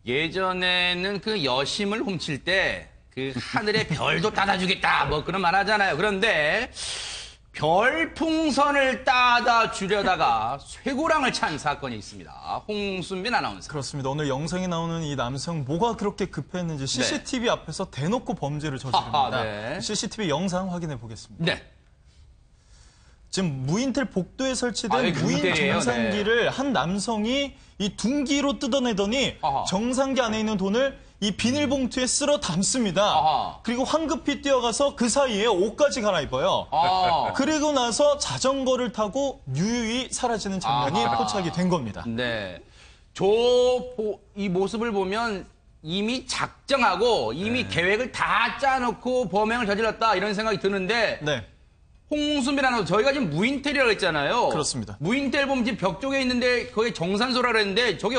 예전에는 그 여심을 훔칠 때 그 하늘의 별도 따다 주겠다 뭐 그런 말 하잖아요. 그런데 별풍선을 따다 주려다가 쇠고랑을 찬 사건이 있습니다. 홍순빈 아나운서. 그렇습니다. 오늘 영상에 나오는 이 남성 뭐가 그렇게 급했는지 CCTV 앞에서 대놓고 범죄를 저지릅니다. 네. CCTV 영상 확인해 보겠습니다. 네. 지금 무인텔 복도에 설치된 무인 무인텔이에요? 정산기를 한 남성이 이 둔기로 뜯어내더니 정산기 안에 있는 돈을 이 비닐봉투에 쓸어 담습니다. 그리고 황급히 뛰어가서 그 사이에 옷까지 갈아입어요. 그리고 나서 자전거를 타고 유유히 사라지는 장면이 포착이 된 겁니다. 네. 이 모습을 보면 이미 작정하고 이미 계획을 다 짜놓고 범행을 저질렀다 이런 생각이 드는데 네. 홍순빈 아나운서 저희가 지금 무인텔이라고 했잖아요. 그렇습니다. 무인텔 보면 지금 벽 쪽에 있는데 거기 정산소라 그랬는데 저게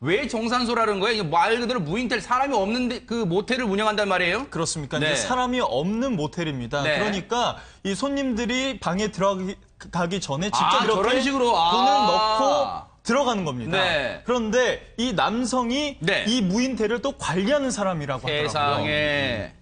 왜 정산소라는 거예요? 말 그대로 무인텔 사람이 없는데 그 모텔을 운영한단 말이에요? 그렇습니까? 네. 이제 사람이 없는 모텔입니다. 네. 그러니까 이 손님들이 방에 들어가기 전에 직접 이렇게 저런 식으로 돈을 넣고 들어가는 겁니다. 네. 그런데 이 남성이 이 무인텔을 또 관리하는 사람이라고 하더라고요. 세상에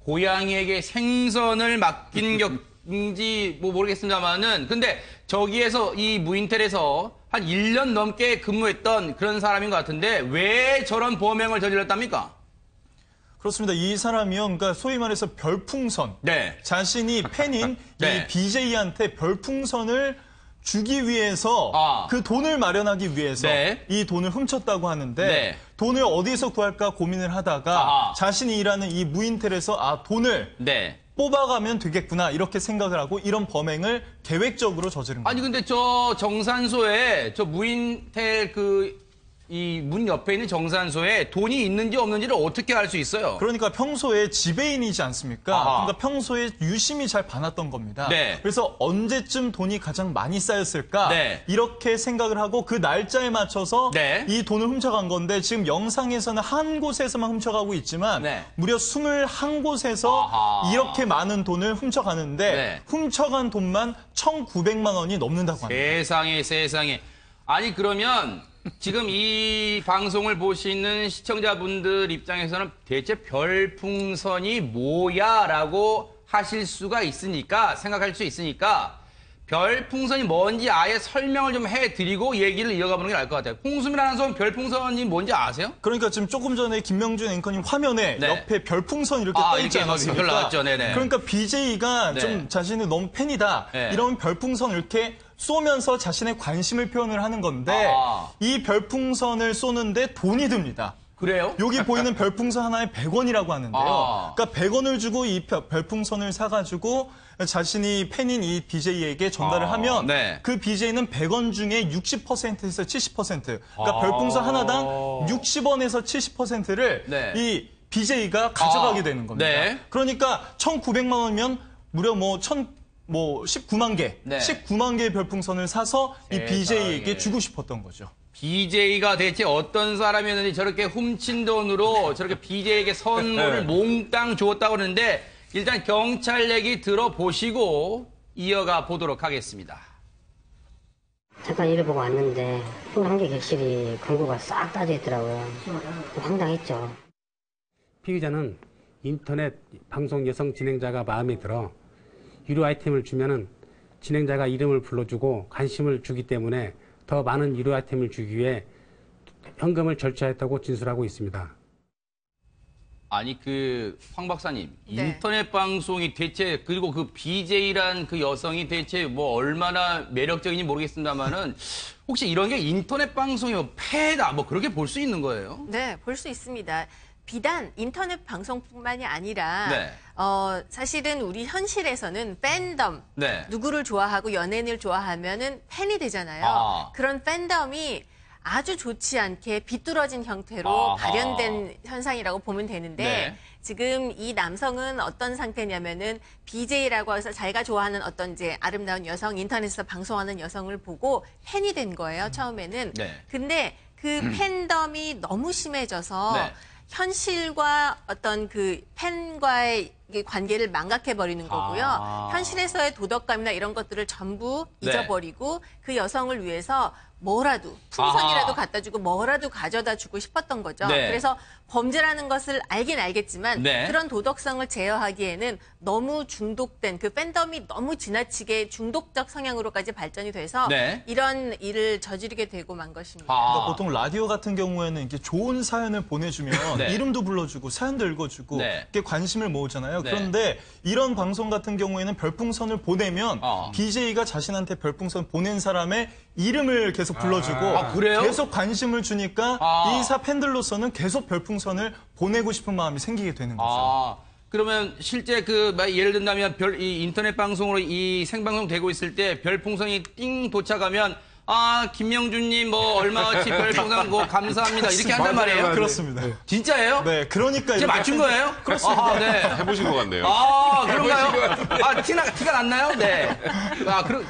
고양이에게 생선을 맡긴 격인지 뭐 모르겠습니다만은 근데 저기에서 이 무인텔에서 한 1년 넘게 근무했던 그런 사람인 것 같은데 왜 저런 범행을 저질렀답니까? 그렇습니다. 이 사람이요. 그러니까 소위 말해서 별풍선. 자신이 팬인 이 BJ한테 별풍선을 주기 위해서 그 돈을 마련하기 위해서 이 돈을 훔쳤다고 하는데 돈을 어디서 구할까 고민을 하다가 자신이 일하는 이 무인텔에서 돈을 뽑아가면 되겠구나 이렇게 생각을 하고 이런 범행을 계획적으로 저지른 겁니다. 아니 근데 저 정산소에 저 무인텔 이 문 옆에 있는 정산소에 돈이 있는지 없는지를 어떻게 알 수 있어요? 그러니까 평소에 지배인이지 않습니까? 그러니까 평소에 유심히 잘 봐놨던 겁니다. 그래서 언제쯤 돈이 가장 많이 쌓였을까? 이렇게 생각을 하고 그 날짜에 맞춰서 이 돈을 훔쳐간 건데 지금 영상에서는 한 곳에서만 훔쳐가고 있지만 무려 21곳에서 이렇게 많은 돈을 훔쳐가는데 훔쳐간 돈만 1,900만 원이 넘는다고 합니다. 세상에. 아니 그러면 지금 이 방송을 보시는 시청자분들 입장에서는 대체 별풍선이 뭐야? 라고 하실 수가 있으니까, 생각할 수 있으니까, 별풍선이 뭔지 아예 설명을 좀 해드리고 얘기를 이어가보는 게 나을 것 같아요. 홍수민 아나운서는 별풍선이 뭔지 아세요? 그러니까 지금 조금 전에 김명준 앵커님 화면에 옆에 별풍선 이렇게 떠 있지 않았습니까? 나왔죠. 그러니까 BJ가 좀 자신이 너무 팬이다. 이러면 별풍선 이렇게 쏘면서 자신의 관심을 표현을 하는 건데 이 별풍선을 쏘는데 돈이 듭니다. 그래요? 여기 보이는 별풍선 하나에 100원이라고 하는데요. 그러니까 100원을 주고 이 별풍선을 사가지고 자신이 팬인 이 BJ에게 전달을 하면 그 BJ는 100원 중에 60%에서 70%, 그러니까 별풍선 하나당 60원에서 70%를 이 BJ가 가져가게 되는 겁니다. 그러니까 1,900만 원이면 무려 19만 개, 19만 개의 별풍선을 사서 이 BJ에게 주고 싶었던 거죠. BJ가 대체 어떤 사람이었는지 저렇게 훔친 돈으로 저렇게 BJ에게 선물을 몽땅 주었다고 그러는데 일단 경찰 얘기 들어보시고 이어가 보도록 하겠습니다. 잠깐 일을 보고 왔는데 21개 객실이 금고가 싹 따져 있더라고요. 황당했죠. 피의자는 인터넷 방송 여성 진행자가 마음에 들어 유료 아이템을 주면은 진행자가 이름을 불러주고 관심을 주기 때문에 더 많은 유료 아이템을 주기 위해 현금을 절취했다고 진술하고 있습니다. 아니 황 박사님 인터넷 방송이 대체 그리고 그 BJ란 그 여성이 대체 뭐 얼마나 매력적인지 모르겠습니다만은 혹시 이런 게 인터넷 방송이 패다 뭐 그렇게 볼 수 있는 거예요? 네, 볼 수 있습니다. 비단 인터넷 방송뿐만이 아니라 사실은 우리 현실에서는 팬덤, 누구를 좋아하고 연예인을 좋아하면은 팬이 되잖아요. 그런 팬덤이 아주 좋지 않게 비뚤어진 형태로 발현된 현상이라고 보면 되는데 지금 이 남성은 어떤 상태냐면은 BJ라고 해서 자기가 좋아하는 어떤 이제 아름다운 여성, 인터넷에서 방송하는 여성을 보고 팬이 된 거예요, 처음에는. 근데 그 팬덤이 너무 심해져서 현실과 어떤 그 팬과의 관계를 망각해버리는 거고요. 현실에서의 도덕감이나 이런 것들을 전부 잊어버리고 그 여성을 위해서 뭐라도 풍선이라도 갖다 주고 뭐라도 가져다 주고 싶었던 거죠. 네. 그래서 범죄라는 것을 알긴 알겠지만 네. 그런 도덕성을 제어하기에는 너무 중독된 그 팬덤이 너무 지나치게 중독적 성향으로까지 발전이 돼서 네. 이런 일을 저지르게 되고 만 것입니다. 그러니까 보통 라디오 같은 경우에는 이렇게 좋은 사연을 보내주면 네. 이름도 불러주고 사연도 읽어주고 네. 이렇게 관심을 모으잖아요. 네. 그런데 이런 방송 같은 경우에는 별풍선을 보내면 어. BJ가 자신한테 별풍선 보낸 사람의 이름을 계속 불러주고 그래요? 계속 관심을 주니까 아. 이 이사 팬들로서는 계속 별풍선을 보내고 싶은 마음이 생기게 되는 거죠. 아, 그러면 실제 예를 든다면 이 인터넷 방송으로 이 생방송 되고 있을 때 별풍선이 띵 도착하면 김명준님 얼마어치 별풍선 감사합니다. 이렇게 한단 말이에요. 그렇습니다. 진짜예요? 네, 그러니까 제가 맞춘 거예요? 그렇습니다. 네. 해보신 것 같네요. 그런가요? 티가 났나요? 네.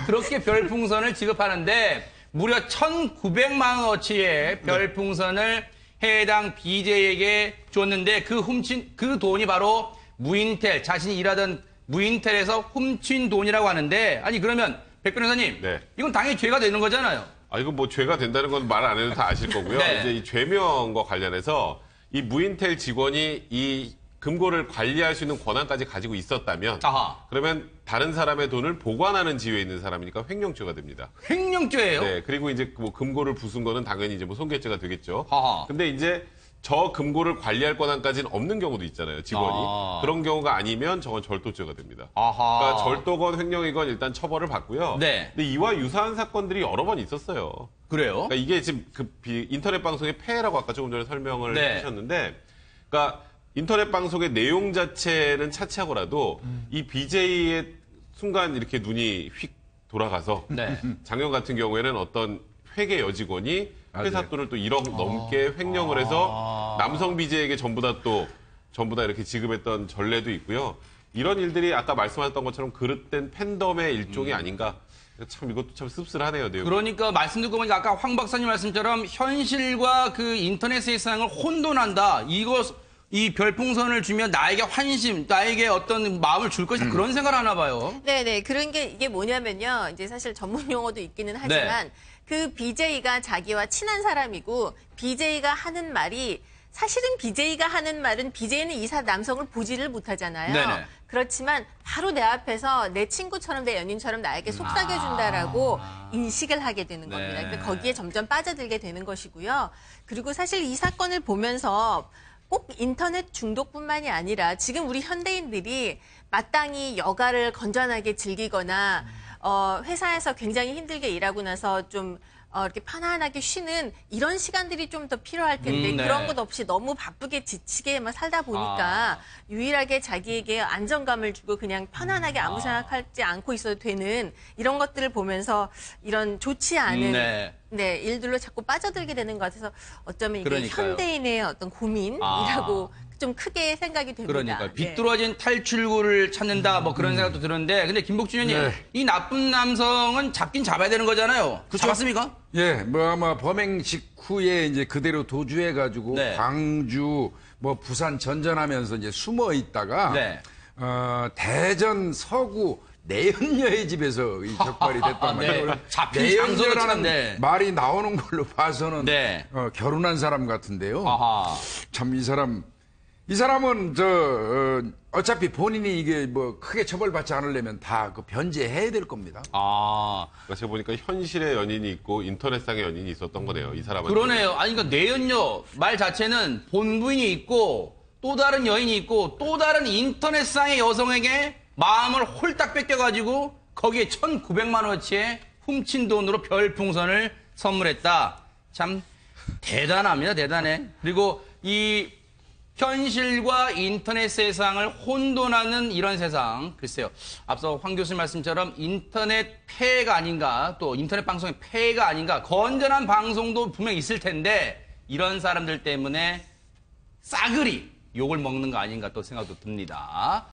그렇게 별풍선을 지급하는데 무려 1,900만 원어치의 별풍선을 해당 BJ에게 줬는데 그 훔친 그 돈이 바로 무인텔, 자신이 일하던 무인텔에서 훔친 돈이라고 하는데 아니 그러면 백 변호사님, 네. 이건 당연히 죄가 되는 거잖아요. 이거 뭐 죄가 된다는 건 말 안 해도 다 아실 거고요. 네. 이제 이 죄명과 관련해서 이 무인텔 직원이 이 금고를 관리할 수 있는 권한까지 가지고 있었다면 아하. 그러면 다른 사람의 돈을 보관하는 지위에 있는 사람이니까 횡령죄가 됩니다. 횡령죄예요? 네, 그리고 이제 뭐 금고를 부순 거는 당연히 이제 뭐 손괴죄가 되겠죠. 아하. 근데 이제 저 금고를 관리할 권한까지는 없는 경우도 있잖아요, 직원이. 아. 그런 경우가 아니면 저건 절도죄가 됩니다. 아하. 그러니까 절도건 횡령이건 일단 처벌을 받고요. 네. 근데 이와 유사한 사건들이 여러 번 있었어요. 그래요? 그러니까 이게 지금 인터넷 방송의 폐해라고 아까 조금 전에 설명을 네. 해주셨는데, 그러니까 인터넷 방송의 내용 자체는 차치하고라도 이 BJ의 순간 이렇게 눈이 휙 돌아가서 네. 작년 같은 경우에는 어떤 회계 여직원이 회사 돈을 또 1억 넘게 횡령을 해서 남성 BJ에게 전부 다 이렇게 지급했던 전례도 있고요. 이런 일들이 아까 말씀하셨던 것처럼 그릇된 팬덤의 일종이 아닌가. 참 이것도 참 씁쓸하네요. 내용이. 그러니까 말씀 듣고 보니까 아까 황 박사님 말씀처럼 현실과 그 인터넷 세상을 혼돈한다. 이 별풍선을 주면 나에게 환심, 나에게 어떤 마음을 줄 것이다. 그런 생각을 하나 봐요. 네네. 그런 게 이게 뭐냐면요. 이제 사실 전문 용어도 있기는 하지만 네. 그 BJ가 자기와 친한 사람이고 BJ가 하는 말이 사실은 BJ가 하는 말은 BJ는 이 남성을 보지를 못하잖아요. 네네. 그렇지만 바로 내 앞에서 내 친구처럼 내 연인처럼 나에게 속삭여준다라고 인식을 하게 되는 겁니다. 네. 그러니까 거기에 점점 빠져들게 되는 것이고요. 그리고 사실 이 사건을 보면서 꼭 인터넷 중독뿐만이 아니라 지금 우리 현대인들이 마땅히 여가를 건전하게 즐기거나 회사에서 굉장히 힘들게 일하고 나서 좀 이렇게 편안하게 쉬는 이런 시간들이 좀 더 필요할 텐데 네. 그런 것 없이 너무 바쁘게 지치게 살다 보니까 유일하게 자기에게 안정감을 주고 그냥 편안하게 아무 생각하지 않고 있어도 되는 이런 것들을 보면서 이런 좋지 않은 네, 일들로 자꾸 빠져들게 되는 것 같아서 어쩌면 이게 그러니까요. 현대인의 어떤 고민이라고 좀 크게 생각이 됩니다. 그러니까 비뚤어진 탈출구를 찾는다 뭐 그런 생각도 들었는데 근데 김복준 의원님 이 나쁜 남성은 잡긴 잡아야 되는 거잖아요. 잡았습니까? 예, 뭐 아마 범행 직후에 이제 그대로 도주해가지고 네. 광주, 뭐 부산 전전하면서 이제 숨어 있다가 네. 대전 서구 내연녀의 집에서 이 적발이 됐단 말이에요. 네. 잡힌 장소도 내연녀라는 네. 말이 나오는 걸로 봐서는 네. 결혼한 사람 같은데요. 아하. 참 이 사람은 어차피 본인이 이게 뭐 크게 처벌받지 않으려면 다 그 변제해야 될 겁니다. 그러니까 제가 보니까 현실의 연인이 있고 인터넷상의 연인이 있었던 거네요. 이 사람은. 그러네요. 아니 그러니까 내연녀 말 자체는 본부인이 있고 또 다른 여인이 있고 또 다른 인터넷상의 여성에게 마음을 홀딱 뺏겨가지고 거기에 1,900만 원어치의 훔친 돈으로 별풍선을 선물했다. 참 대단합니다. 대단해. 그리고 이 현실과 인터넷 세상을 혼돈하는 이런 세상. 글쎄요. 앞서 황 교수님 말씀처럼 인터넷 폐해가 아닌가, 또 인터넷 방송의 폐해가 아닌가, 건전한 방송도 분명 있을 텐데 이런 사람들 때문에 싸그리 욕을 먹는 거 아닌가 또 생각도 듭니다.